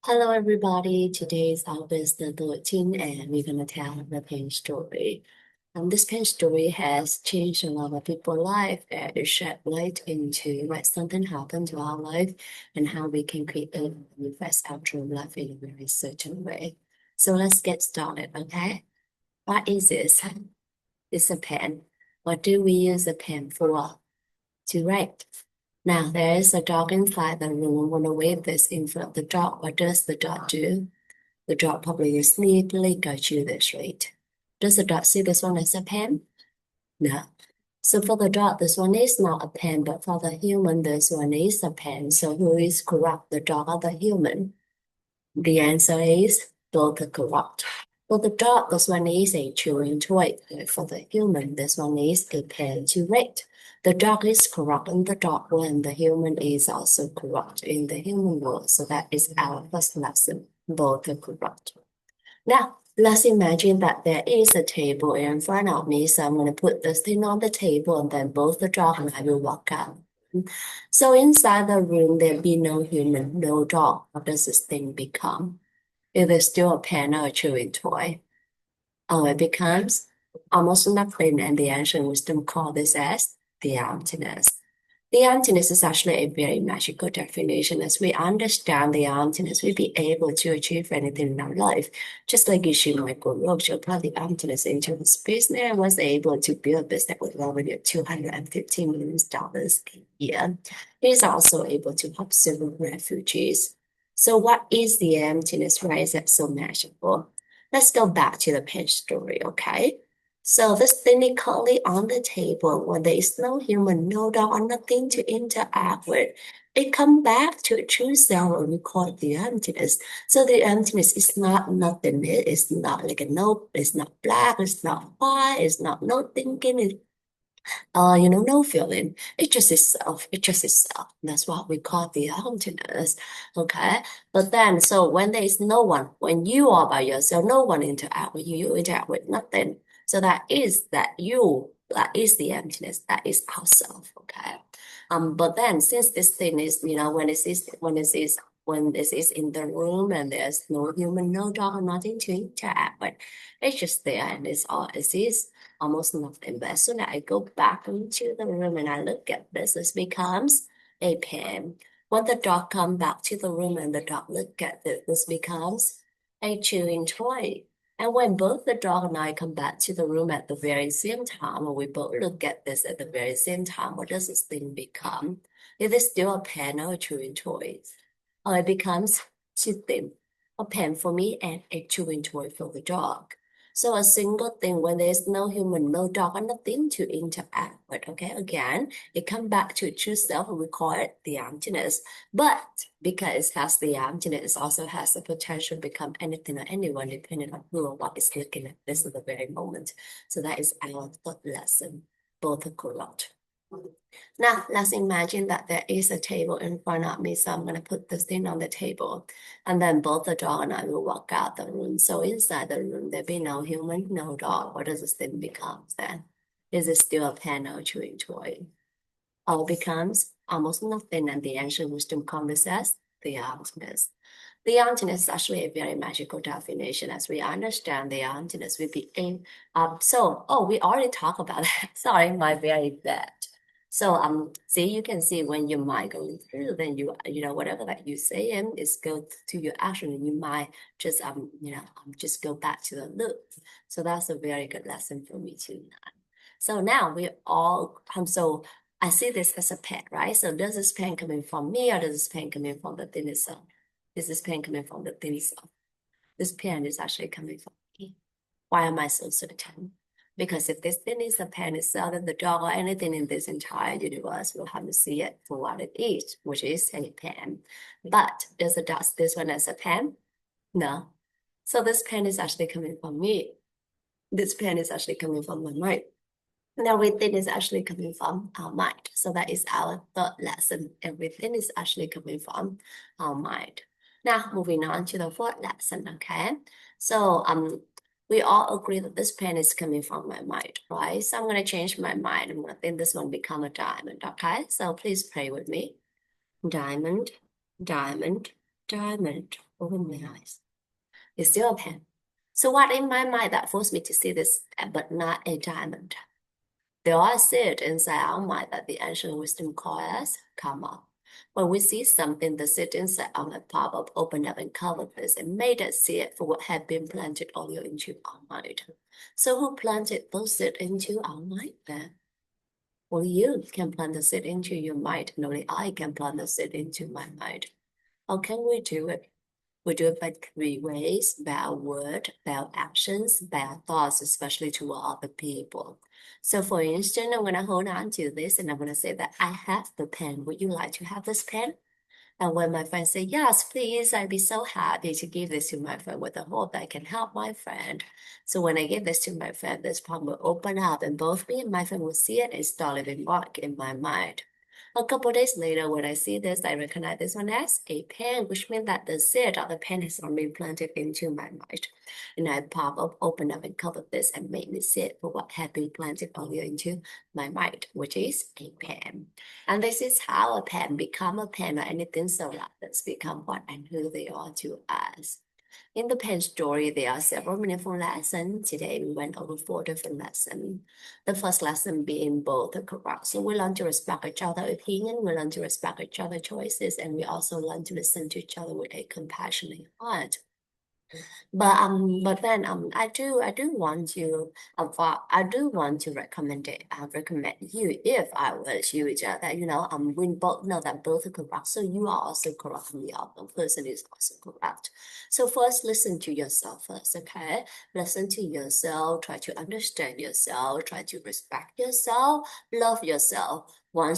Hello, everybody. Today is August the 13th, and we're going to tell the pain story. This pain story has changed a lot of people's life, and it shed light into why something happened to our life and how we can create and manifest our true life in a very certain way. So let's get started, okay? What is this? It's a pen. What do we use a pen for? To write. Now, there is a dog inside the room. When I wave this in front of the dog, what does the dog do? The dog probably sleepily guides you this right. Does the dog see this one as a pen? No. So for the dog, this one is not a pen, but for the human, this one is a pen. So who is corrupt, the dog or the human? The answer is both are corrupt. For the dog, this one is a chewing toy. For the human, this one is a pen to read. The dog is corrupt in the dog world, and the human is also corrupt in the human world. So that is our first lesson. Both are corrupt. Now, let's imagine that there is a table in front of me. So I'm going to put this thing on the table, and then both the dog and I will walk out. So inside the room, there'll be no human, no dog. What does this thing become? It is still a pen or a chewing toy. Oh, it becomes almost nothing, and the ancient wisdom call this as the emptiness. The emptiness is actually a very magical definition. As we understand the emptiness, we'll be able to achieve anything in our life. Just like Yoshio Michael Roach, who brought the emptiness into his business and was able to build a business with revenue of $250 million a year. He's also able to help civil refugees. So what is the emptiness? Why is it so magical? Let's go back to the page story, okay? So this thing is currently on the table when there is no human, no dog, or nothing to interact with. It come back to a true self and we call it the emptiness. So the emptiness is not nothing. It is not like a no, it's not black, it's not white, it's not no thinking, no feeling. It just is self. It just is self. That's what we call the emptiness. Okay. But then, so when there is no one, when you are by yourself, no one interact with you, you interact with nothing. So that is the emptiness, that is ourself. Okay. But then since this thing is, when this is in the room and there's no human, no dog, nothing to interact with, it's just there and it's all it is almost nothing. But as soon as I go back into the room and I look at this, this becomes a pen. When the dog come back to the room and the dog look at it, this becomes a chewing toy. And when both the dog and I come back to the room at the very same time, or we both look at this at the very same time, what does this thing become? It is still a pen or a chewing toy. Or it becomes two things, a pen for me and a chewing toy for the dog. So a single thing when there's no human, no dog, and nothing to interact with. Okay, again, it comes back to true self, and we call it the emptiness. But because it has the emptiness, it also has the potential to become anything or anyone, depending on who or what is looking at this at the very moment. So that is our third lesson. Both are corrupt. Now, let's imagine that there is a table in front of me. So I'm going to put this thing on the table. And then both the dog and I will walk out the room. So inside the room, there'll be no human, no dog. What does this thing become then? Is it still a pen or chewing toy? All becomes almost nothing. And the ancient wisdom comes as the emptiness. The emptiness is actually a very magical definition. As we understand the emptiness, we be in. We already talked about that. Sorry, my very bad. So see, you can see when your mind going through, then whatever that you say and is go to your action, and you might just just go back to the loop. So that's a very good lesson for me too. So now we all so I see this as a pen, right? So does this pen coming from me or does this pen coming from the thing itself? Is this pen coming from the thing itself? This pen is actually coming from me. Why am I so certain? Because if this thing is a pen itself, then the dog or anything in this entire universe will have to see it for what it is, which is a pen. But does it does this one as a pen? No. So this pen is actually coming from me. This pen is actually coming from my mind. And everything is actually coming from our mind. So that is our third lesson. Everything is actually coming from our mind. Now, moving on to the fourth lesson, okay? So we all agree that this pen is coming from my mind, right? So I'm going to change my mind. I'm going to think this one become a diamond, okay? So please pray with me. Diamond, diamond, diamond. Open my eyes. It's still a pen. So what in my mind that forced me to see this, but not a diamond? There are seeds inside our mind that the ancient wisdom call us karma. When we see something, the seed inside our mind pop up, open up, and cover this, and made us see it for what had been planted earlier into our mind. So who planted those seeds into our mind then? Only you can plant the seed into your mind, and only I can plant the seed into my mind. How can we do it? We do it by three ways: by our word, by our actions, by our thoughts, especially to other people. So for instance, I'm going to hold on to this and I'm going to say that I have the pen. Would you like to have this pen? And when my friend say, yes, please, I'd be so happy to give this to my friend with the hope that I can help my friend. So when I give this to my friend, this palm will open up and both me and my friend will see it and start living mark in my mind. A couple days later, when I see this, I recognize this one as a pen, which means that the seed of the pen has already planted into my mind. And I pop up, open up, and cover this and make me see it for what had been planted earlier into my mind, which is a pen. And this is how a pen become a pen or anything so that that's become what and who they are to us. In the pen story, there are several meaningful lessons. Today, we went over four different lessons. The first lesson being both correct. So we learn to respect each other's opinion, we learn to respect each other's choices, and we also learn to listen to each other with a compassionate heart. But then I do want to I do want to recommend it. I recommend you if I was you, that we both know that both are correct. So you are also correct, and the other person is also correct. So first, listen to yourself first, okay? Listen to yourself. Try to understand yourself. Try to respect yourself. Love yourself. When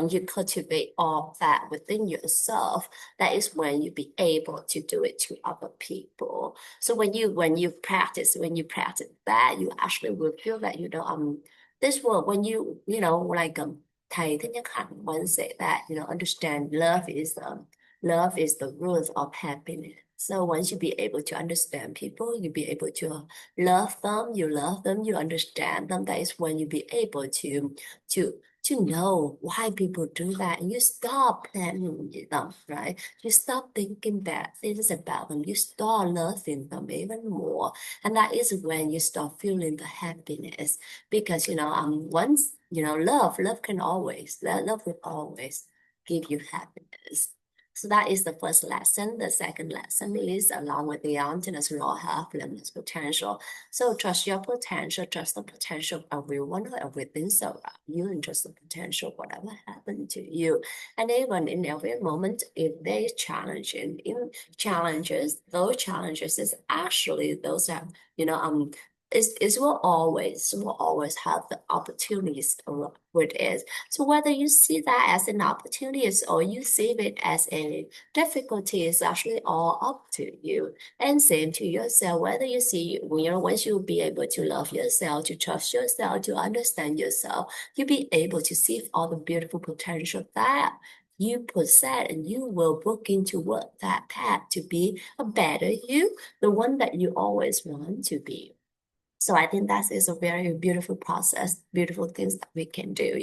you cultivate all that within yourself, that is when you be able to do it to other people. So when you practice that, you actually will feel that this world when like thầy Thích Nhất Hạnh once said that understand love is the root of happiness. So once you be able to understand people, you be able to love them, you understand them. That is when you be able to to know why people do that, and you stop blaming them, right? You stop thinking bad things about them. You start loving them even more, and that is when you start feeling the happiness. Because once love will always give you happiness. So that is the first lesson. The second lesson is along with the emptiness, law, have limitless potential. So trust your potential, trust the potential of everyone or everything surround you, and trust the potential of whatever happened to you. And even in every moment, if there is challenging in challenges, those challenges is actually those that will always have the opportunities with it. So whether you see that as an opportunity or you see it as a difficulty is actually all up to you. And same to yourself, whether you see, once you be able to love yourself, to trust yourself, to understand yourself, you'll be able to see all the beautiful potential that you possess, and you will book into work that path to be a better you, the one that you always want to be. So I think that is a very beautiful process, beautiful things that we can do,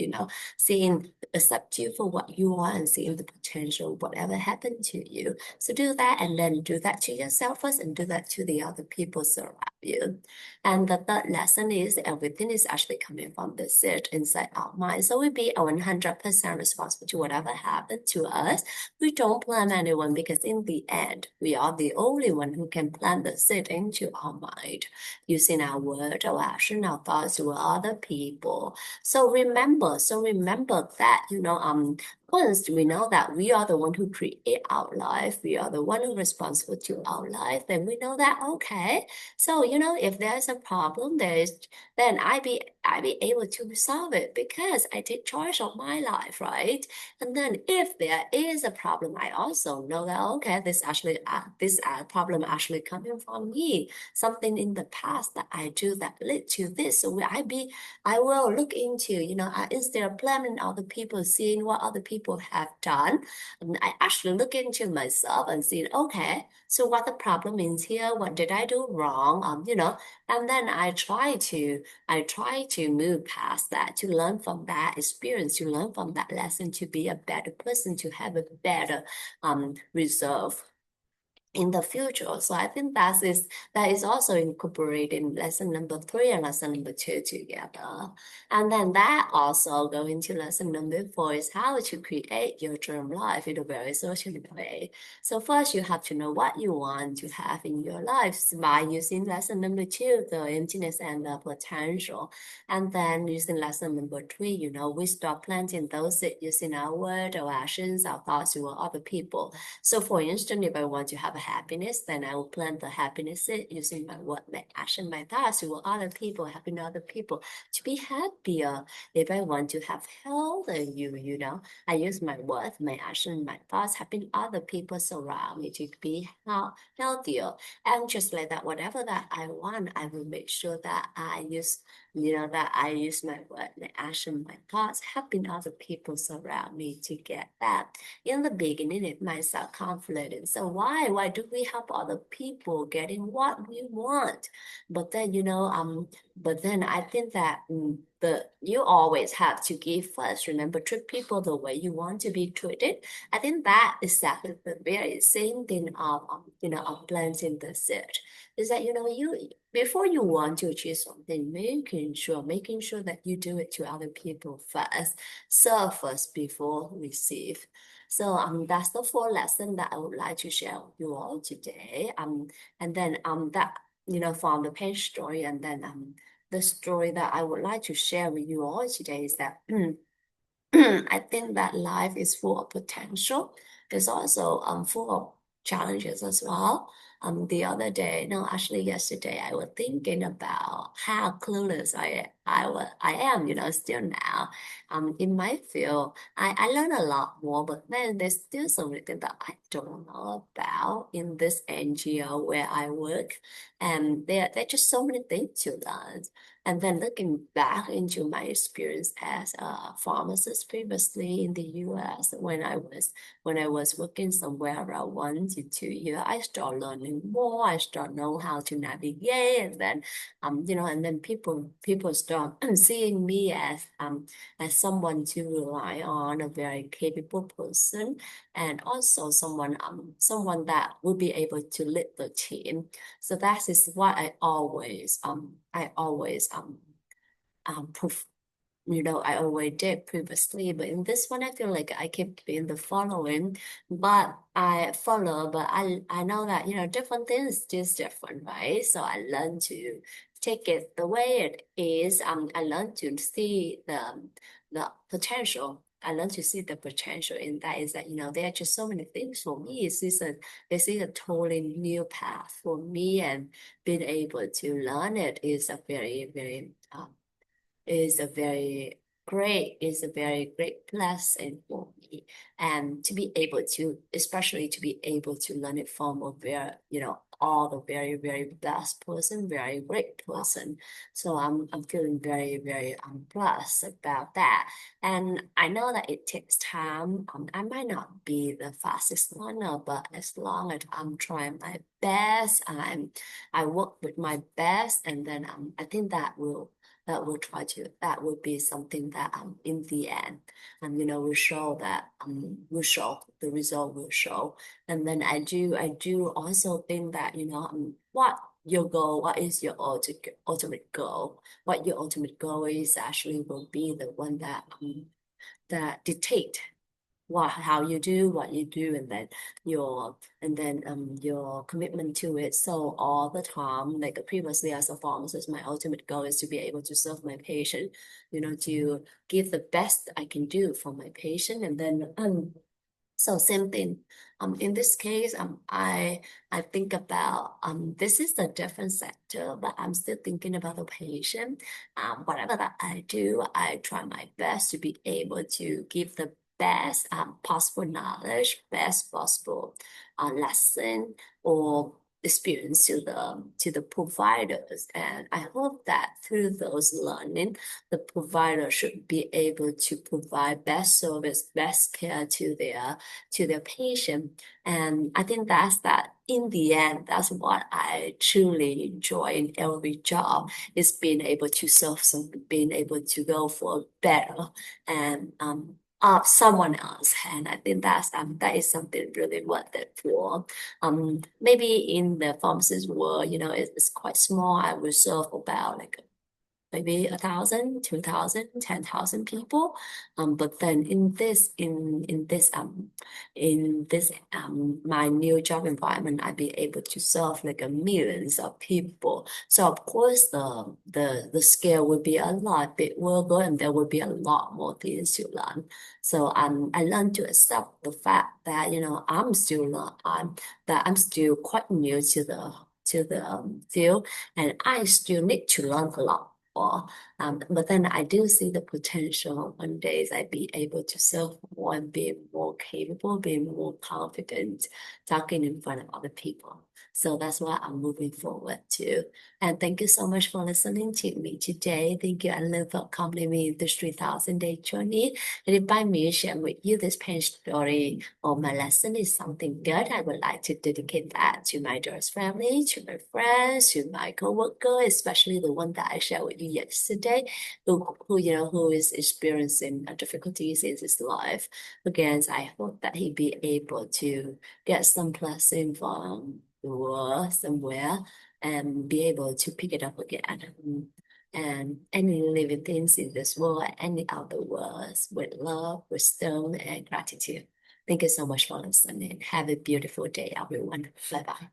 seeing, accept you for what you are and seeing the potential, whatever happened to you. So do that and then do that to yourself first and do that to the other people surround you. And the third lesson is everything is actually coming from the seed inside our mind. So we be 100% responsible to whatever happened to us. We don't blame anyone because in the end, we are the only one who can plant the seed into our mind using our word, our action, our thoughts to other people. So remember that, once we know that we are the one who create our life, we are the one who responsible to our life, then we know that, okay, so, if there's a problem, then I be able to resolve it because I take charge of my life, right? And then if there is a problem, I also know that, okay, this problem actually coming from me, something in the past that I do that led to this. So I will look into, instead of blaming other people, seeing what other people have done, and I actually look into myself and see, okay, so what the problem is here? What did I do wrong? And then I try to move past that, to learn from that experience, to learn from that lesson, to be a better person, to have a better resolve in the future. So I think that is also incorporated in lesson number 3 and lesson number 2 together. And then that also go into lesson number 4 is how to create your dream life in a very social way. So first you have to know what you want to have in your life by using lesson number 2, the emptiness and the potential. And then using lesson number 3, we start planting those seeds using our word, our actions, our thoughts to other people. So for instance, if I want to have a happiness, then I will plant the happiness seed using my word, my action, my thoughts to other people, helping other people to be happier. If I want to have health, I use my word, my action, my thoughts, helping other people surround me to be healthier. And just like that, whatever that I want, I will make sure that I use my word, my action, my thoughts, helping other people surround me to get that. In the beginning, it might sound conflicting. So why do we help other people getting what we want? But then, I think that you always have to give first. Remember, treat people the way you want to be treated. I think that is exactly the very same thing of planting the seed. Is that you before you want to achieve something, making sure that you do it to other people first, serve first before receive. So that's the 4 lesson that I would like to share with you all today. And then that from the page story, and then the story that I would like to share with you all today is that I think that life is full of potential. It's also full of challenges as well. The other day, no, actually yesterday, I was thinking about how clueless I am, still now. In my field, I learn a lot more, but then there's still something that I don't know about in this NGO where I work, and there are just so many things to learn. And then looking back into my experience as a pharmacist previously in the US, when I was working somewhere around 1 to 2 years, I start learning more. I start know how to navigate, and then people start seeing me as someone to rely on, a very capable person, and also someone that will be able to lead the team. So that is what proof, I always did previously, but in this one, I feel like I keep being the following, but I follow, but I know that, different things is different, right? So I learn to take it the way it is. I learn to see the potential. I learn to see the potential in that is that, there are just so many things for me. This is a totally new path for me, and being able to learn it is a very, very is a very great blessing for me. And to be able to, especially to be able to learn it from a very, all the very, very blessed person, very great person. So I'm feeling very, very blessed about that. And I know that it takes time. I might not be the fastest learner, but as long as I'm trying my best, I work with my best, and then I think that will be something that in the end will show that will show the result will show. And then I do also think that what is your ultimate goal, what your ultimate goal is actually will be the one that dictate how you do what you do, and then your commitment to it. So all the time, like previously as a pharmacist, my ultimate goal is to be able to serve my patient, to give the best I can do for my patient. And then so same thing. In this case, I think about this is a different sector, but I'm still thinking about the patient. Whatever that I do, I try my best to be able to give the best possible knowledge, best possible lesson, or experience to the providers. And I hope that through those learning, the provider should be able to provide best service, best care to their patient. And I think that's that in the end, that's what I truly enjoy in every job is being able to serve some, being able to go for better and someone else. And I think that is something really worth it for. Maybe in the pharmacist world, it's quite small. I will serve about like maybe 1,000, 2,000, 10,000 people. But then in this my new job environment, I'd be able to serve like a millions of people. So of course the scale will be a lot bigger, and there will be a lot more things to learn. So I learned to accept the fact that I'm still quite new to the field, and I still need to learn a lot more. But then I do see the potential one day I'd be able to serve more and be more capable, be more confident talking in front of other people. So that's what I'm moving forward to. And thank you so much for listening to me today. Thank you, Alan, for accompanying me in this 3,000-day journey. And if by me sharing with you this pain story or my lesson is something good, I would like to dedicate that to my dearest family, to my friends, to my coworker, especially the one that I shared with you yesterday, who is experiencing difficulties in his life. Again, I hope that he be able to get some blessing from the world somewhere and be able to pick it up again. And any living things in this world and any other worlds with love, wisdom, and gratitude. Thank you so much for listening. Have a beautiful day, everyone. Bye bye.